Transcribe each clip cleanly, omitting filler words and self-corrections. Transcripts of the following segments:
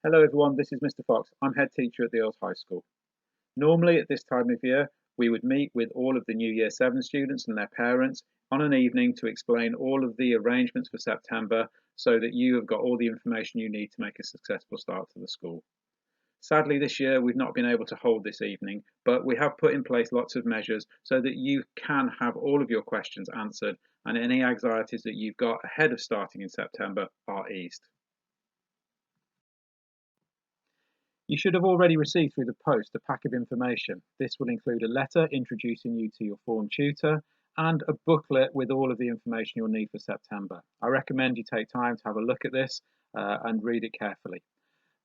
Hello everyone, this is Mr. Fox. I'm head teacher at the Earls High School. Normally at this time of year, we would meet with all of the new Year 7 students and their parents on an evening to explain all of the arrangements for September so that you have got all the information you need to make a successful start to the school. Sadly, this year we've not been able to hold this evening, but we have put in place lots of measures so that you can have all of your questions answered and any anxieties that you've got ahead of starting in September are eased. You should have already received through the post a pack of information. This will include a letter introducing you to your form tutor and a booklet with all of the information you'll need for September. I recommend you take time to have a look at this and read it carefully.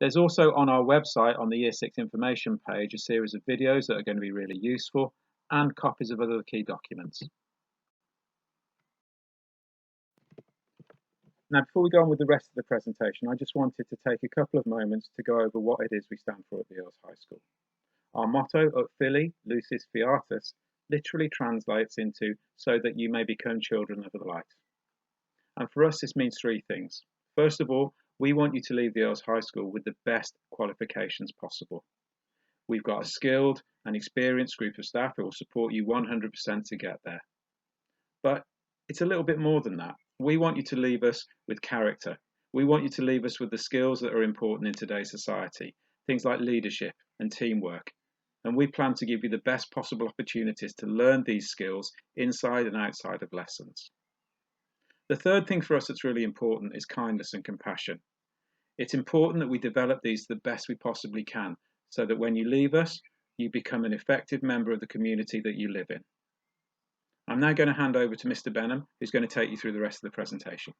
There's also on our website on the Year 6 information page a series of videos that are going to be really useful and copies of other key documents. Now, before we go on with the rest of the presentation, I just wanted to take a couple of moments to go over what it is we stand for at the Earls High School. Our motto at Fili, Lucis Fiatus, literally translates into so that you may become children of the light. And for us, this means three things. First of all, we want you to leave the Earls High School with the best qualifications possible. We've got a skilled and experienced group of staff who will support you 100% to get there. But it's a little bit more than that. We want you to leave us with character. We want you to leave us with the skills that are important in today's society, things like leadership and teamwork. And we plan to give you the best possible opportunities to learn these skills inside and outside of lessons. The third thing for us that's really important is kindness and compassion. It's important that we develop these the best we possibly can, so that when you leave us, you become an effective member of the community that you live in. I'm now going to hand over to Mr. Benham, who's going to take you through the rest of the presentation.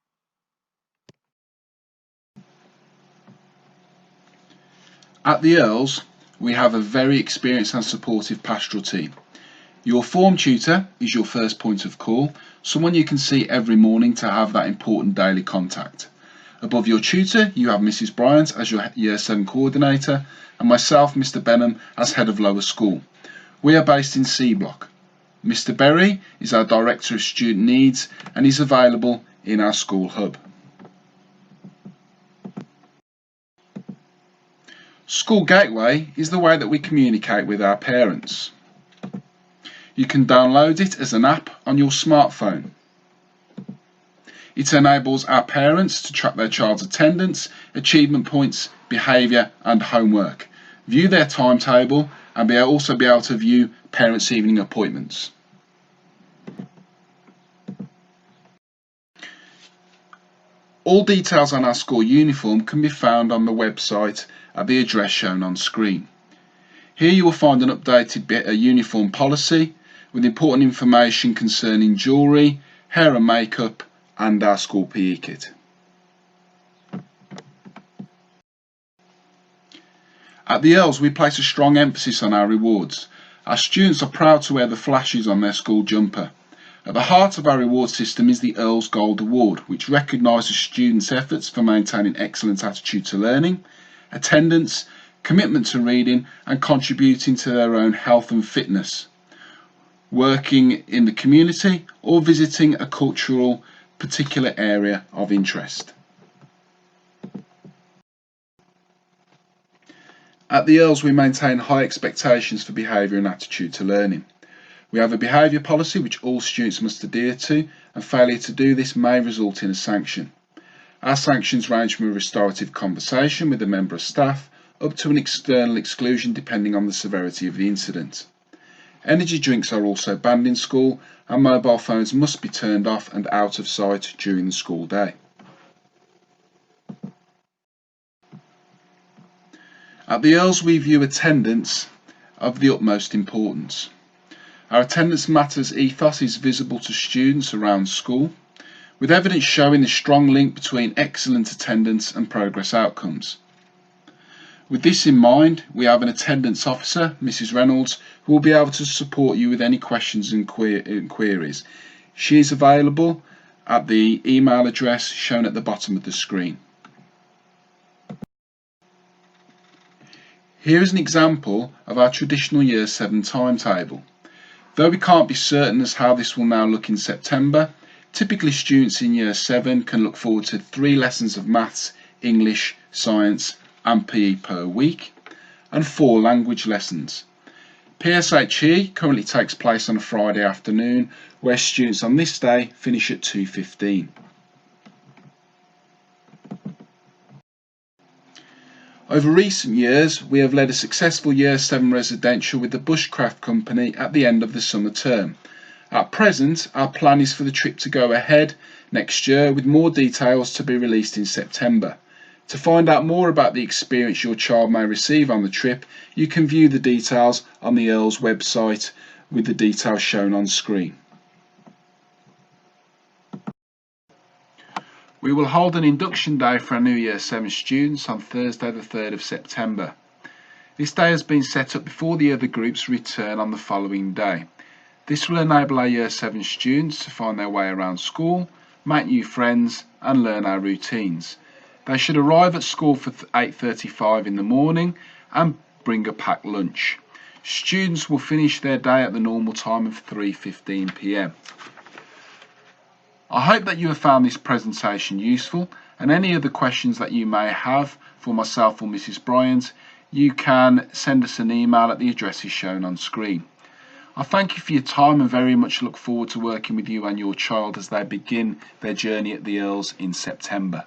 At the Earls, we have a very experienced and supportive pastoral team. Your form tutor is your first point of call, someone you can see every morning to have that important daily contact. Above your tutor, you have Mrs. Bryant as your Year 7 coordinator, and myself, Mr. Benham, as head of lower school. We are based in C Block. Mr. Berry is our Director of Student Needs and is available in our school hub. School Gateway is the way that we communicate with our parents. You can download it as an app on your smartphone. It enables our parents to track their child's attendance, achievement points, behaviour and homework, view their timetable and also be able to view parents' evening appointments. All details on our school uniform can be found on the website at the address shown on screen. Here you will find an updated uniform policy with important information concerning jewellery, hair and makeup and our school PE kit. At the Earls, we place a strong emphasis on our rewards. Our students are proud to wear the flashes on their school jumper. At the heart of our reward system is the Earls Gold Award, which recognises students' efforts for maintaining excellent attitude to learning, attendance, commitment to reading and contributing to their own health and fitness, working in the community or visiting a cultural particular area of interest. At the Earls, we maintain high expectations for behaviour and attitude to learning. We have a behaviour policy which all students must adhere to, and failure to do this may result in a sanction. Our sanctions range from a restorative conversation with a member of staff up to an external exclusion depending on the severity of the incident. Energy drinks are also banned in school and mobile phones must be turned off and out of sight during the school day. At the Earls, we view attendance of the utmost importance. Our attendance matters ethos is visible to students around school, with evidence showing the strong link between excellent attendance and progress outcomes. With this in mind, we have an attendance officer, Mrs. Reynolds, who will be able to support you with any questions and queries. She is available at the email address shown at the bottom of the screen. Here is an example of our traditional Year 7 timetable. Though we can't be certain as how this will now look in September, typically students in Year 7 can look forward to 3 lessons of maths, English, science and PE per week, and 4 language lessons. PSHE currently takes place on a Friday afternoon, where students on this day finish at 2:15. Over recent years, we have led a successful Year 7 residential with the Bushcraft company at the end of the summer term. At present, our plan is for the trip to go ahead next year, with more details to be released in September. To find out more about the experience your child may receive on the trip, you can view the details on the Earls website with the details shown on screen. We will hold an induction day for our new Year 7 students on Thursday the 3rd of September. This day has been set up before the other groups return on the following day. This will enable our Year 7 students to find their way around school, make new friends and learn our routines. They should arrive at school for 8:35 in the morning and bring a packed lunch. Students will finish their day at the normal time of 3:15 p.m. I hope that you have found this presentation useful, and any other questions that you may have for myself or Mrs. Bryant, you can send us an email at the addresses shown on screen. I thank you for your time and very much look forward to working with you and your child as they begin their journey at the Earls in September.